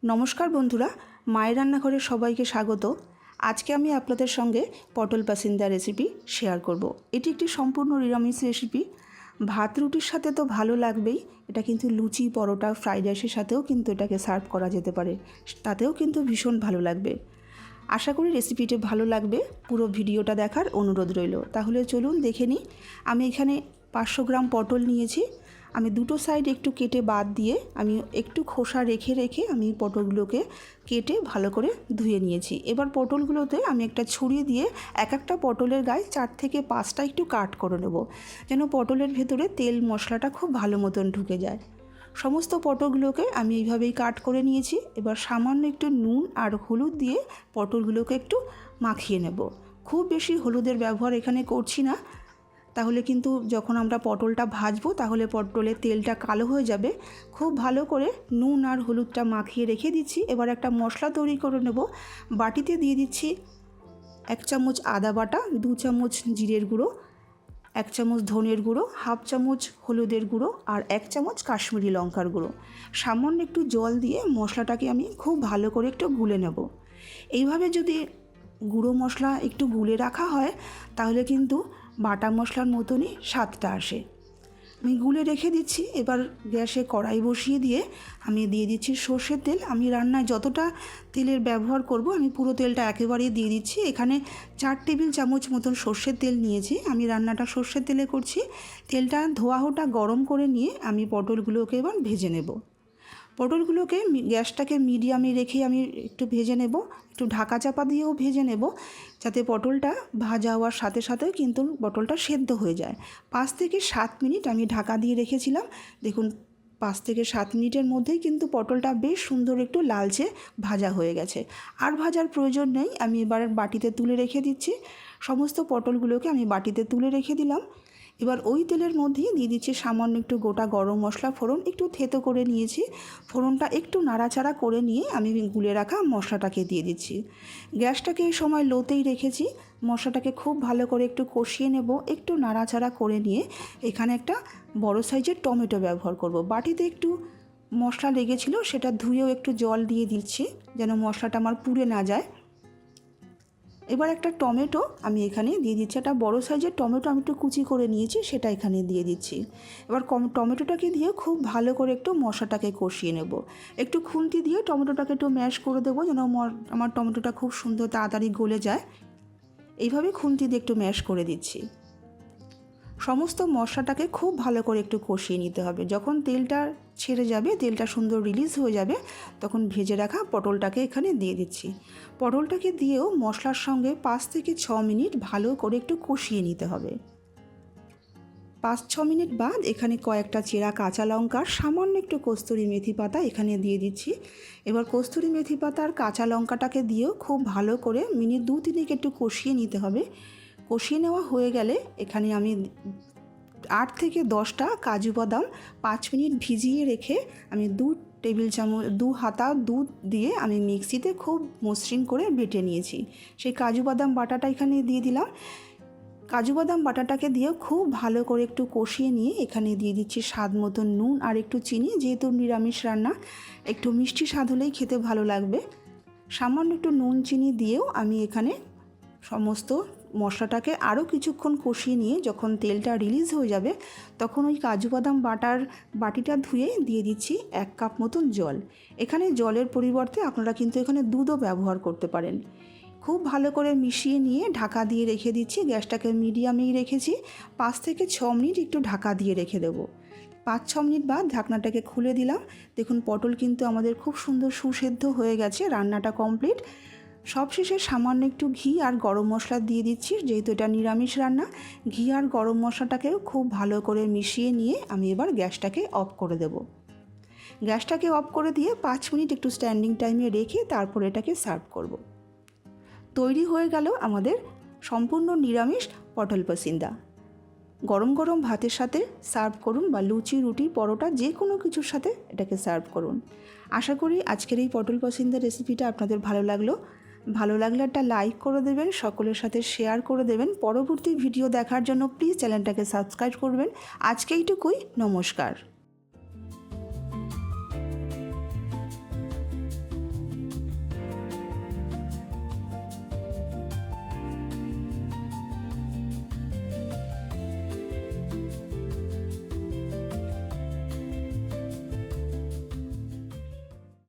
नमस्कार बंधुरा माয়ের রান্নাঘরে সবাইকে স্বাগত। আজকে আমি আপনাদের সঙ্গে পটল পাসিন্দা রেসিপি শেয়ার করব। এটি একটি সম্পূর্ণ নিরামিষ রেসিপি। ভাত রুটির সাথে তো ভালো লাগবেই, এটা কিন্তু লুচি পরোটা ফ্রাইড রাইসের সাথেও কিন্তু এটাকে সার্ভ করা যেতে পারে, তাতেও কিন্তু ভীষণ ভালো লাগবে। আশা করি রেসিপিটি ভালো লাগবে, পুরো ভিডিওটা দেখার অনুরোধ রইল। তাহলে চলুন দেখে নিই। আমি এখানে 500 গ্রাম পটল নিয়েছি। আমি দুটো সাইড একটু কেটে বাদ দিয়ে আমি একটু খোসা রেখে আমি পটলগুলোকে কেটে ভালো করে ধুয়ে নিয়েছি। এবার পটলগুলোতে আমি একটা ছুরি দিয়ে এক একটা পটলের গায়ে 4 থেকে 5টা একটু কাট করে নেব, যেন পটলের ভেতরে তেল মশলাটা খুব ভালো মতন ঢুকে যায়। সমস্ত পটলগুলোকে আমি এইভাবেই কাট করে নিয়েছি। এবার সামান্য একটু নুন আর হলুদ দিয়ে পটলগুলোকে একটু মাখিয়ে নেব। খুব বেশি হলুদের ব্যবহার এখানে করছি না, তাহলে কিন্তু যখন আমরা পটলটা ভাজবো তাহলে পটলের তেলটা কালো হয়ে যাবে। খুব ভালো করে নুন আর হলুদটা মাখিয়ে রেখে দিচ্ছি। এবার একটা মশলা তৈরি করে নেব। বাটিতে দিয়ে দিচ্ছি 1 চামচ আদা বাটা, 2 চামচ জিরের গুঁড়ো, 1 চামচ ধনের গুঁড়ো, হাফ চামচ হলুদের গুঁড়ো আর 1 চামচ কাশ্মীরি লঙ্কার গুঁড়ো। সামান্য একটু জল দিয়ে মশলাটাকে আমি খুব ভালো করে একটু গুলে নেব। এইভাবে যদি গুঁড়ো মশলা একটু গুলে রাখা হয় তাহলে কিন্তু বাটা মশলার মতনই স্বাদটা আসে। আমি গুলে রেখে দিচ্ছি। এবার গ্যাসে কড়াই বসিয়ে দিয়ে আমি দিয়ে দিচ্ছি সর্ষের তেল। আমি রান্নায় যতটা তেলের ব্যবহার করব আমি পুরো তেলটা একেবারেই দিয়ে দিচ্ছি। এখানে 4 টেবিল চামচ মতন সর্ষের তেল নিয়েছি। আমি রান্নাটা সর্ষের তেলে করছি। তেলটা ধোয়া হোটা গরম করে নিয়ে আমি পটলগুলোকে এবার ভেজে নেব। পটলগুলোকে গ্যাসটাকে মিডিয়ামে রেখে আমি একটু ভেজে নেব, একটু ঢাকা চাপা দিয়েও ভেজে নেব, যাতে পটলটা ভাজা হওয়ার সাথে সাথে কিন্তু পটলটা সেদ্ধ হয়ে যায়। 5 থেকে 7 মিনিট আমি ঢাকা দিয়ে রেখেছিলাম। দেখুন 5 থেকে 7 মিনিটের মধ্যেই কিন্তু পটলটা বেশ সুন্দর একটু লালচে ভাজা হয়ে গেছে। আর ভাজার প্রয়োজন নেই। আমি এবার বাটিতে তুলে রেখে দিচ্ছি। সমস্ত পটলগুলোকে আমি বাটিতে তুলে রেখে দিলাম। এবার ওই তেলের মধ্যেই দিয়ে দিচ্ছি সামান্য একটু গোটা গরম মশলা ফোড়ন, একটু থেতো করে নিয়েছি। ফোড়নটা একটু নাড়াচাড়া করে নিয়ে আমি গুলে রাখা মশলাটাকে দিয়ে দিচ্ছি। গ্যাসটাকে এই সময় লোতেই রেখেছি। মশলাটাকে খুব ভালো করে একটু কষিয়ে নেব। একটু নাড়াচাড়া করে নিয়ে এখানে একটা বড় সাইজের টমেটো ব্যবহার করব। বাটিতে একটু মশলা লেগেছিল, সেটা ধুয়েও একটু জল দিয়ে দিচ্ছি যেন মশলাটা আমার পুড়ে না যায়। এবার একটা টমেটো আমি এখানে দিয়ে দিচ্ছি। একটা বড় সাইজের টমেটো আমি একটু কুচি করে নিয়েছি, সেটা এখানে দিয়ে দিচ্ছি। এবার টমেটোটাকে দিয়ে খুব ভালো করে একটু মশলাটাকে কষিয়ে নেব। একটু খুন্তি দিয়ে টমেটোটাকে একটু ম্যাশ করে দেবো যেন আমার টমেটোটা খুব সুন্দর তাড়াতাড়ি গলে যায়। এইভাবে খুন্তি দিয়ে একটু ম্যাশ করে দিচ্ছি। সমস্ত মশলাটাকে খুব ভালো করে একটু কষিয়ে নিতে হবে। যখন তেলটা ছেড়ে যাবে, তেলটা সুন্দর রিলিজ হয়ে যাবে, তখন ভেজে রাখা পটলটাকে এখানে দিয়ে দিচ্ছি। পটলটাকে দিয়েও মশলার সঙ্গে 5 থেকে 6 মিনিট ভালো করে একটু কষিয়ে নিতে হবে। 5-6 মিনিট বাদ এখানে কয়েকটা চেরা কাঁচা লঙ্কা, সামান্য একটু কস্তুরি মেথি পাতা এখানে দিয়ে দিচ্ছি। এবার কস্তুরি মেথি পাতা আর কাঁচা লঙ্কাটাকে দিয়েও খুব ভালো করে মিনিট 2-3 একটু কষিয়ে নিতে হবে। কষিয়ে নেওয়া হয়ে গেলে এখানে আমি 8 থেকে 10টা কাজু বাদাম 5 মিনিট ভিজিয়ে রেখে আমি 2 হাতা দুধ দিয়ে আমি মিক্সিতে খুব মসৃণ করে বেটে নিয়েছি। সেই কাজু বাদাম বাটাটা এখানে দিয়ে দিলাম। কাজু বাদাম বাটাটাকে দিয়ে খুব ভালো করে একটু কষিয়ে নিয়ে এখানে দিয়ে দিচ্ছি স্বাদ মতো নুন আর একটু চিনি। যেহেতু নিরামিষ রান্না, একটু মিষ্টি স্বাদ হলেই খেতে ভালো লাগবে। সামান্য একটু নুন চিনি দিয়েও আমি এখানে সমস্ত মশলাটাকে আরও কিছুক্ষণ কষিয়ে নিয়ে যখন তেলটা রিলিজ হয়ে যাবে তখন ওই কাজু বাদাম বাটিটা ধুয়ে দিয়ে দিচ্ছি 1 কাপ মতন জল। এখানে জলের পরিবর্তে আপনারা কিন্তু এখানে দুধও ব্যবহার করতে পারেন। খুব ভালো করে মিশিয়ে নিয়ে ঢাকা দিয়ে রেখে দিচ্ছি। গ্যাসটাকে মিডিয়ামেই রেখেছি। 5 থেকে 6 মিনিট একটু ঢাকা দিয়ে রেখে দেবো। 5-6 মিনিট বাদ ঢাকনাটাকে খুলে দিলাম। দেখুন পটল কিন্তু আমাদের খুব সুন্দর সুসেদ্ধ হয়ে গেছে। রান্নাটা কমপ্লিট। সবশেষে সামান্য একটু ঘি আর গরম মশলা দিয়ে দিচ্ছি, যেহেতু এটা নিরামিষ রান্না। ঘি আর গরম মশলাটাকেও খুব ভালো করে মিশিয়ে নিয়ে আমি এবার গ্যাসটাকে অফ করে দেব। গ্যাসটাকে অফ করে দিয়ে 5 মিনিট একটু স্ট্যান্ডিং টাইমে রেখে তারপর এটাকে সার্ভ করব। তৈরি হয়ে গেল আমাদের সম্পূর্ণ নিরামিষ পটল পাসিন্দা। গরম গরম ভাতের সাথে সার্ভ করুন বা লুচি রুটি পরোটা যে কোনো কিছুর সাথে এটাকে সার্ভ করুন। আশা করি আজকের এই পটল পাসিন্দা রেসিপিটা আপনাদের ভালো লাগলে একটা লাইক করে দেবেন, সকলের সাথে শেয়ার করে দেবেন। পরবর্তী ভিডিও দেখার জন্য প্লিজ চ্যানেলটাকে সাবস্ক্রাইব করবেন। আজকে এইটুকুই, নমস্কার।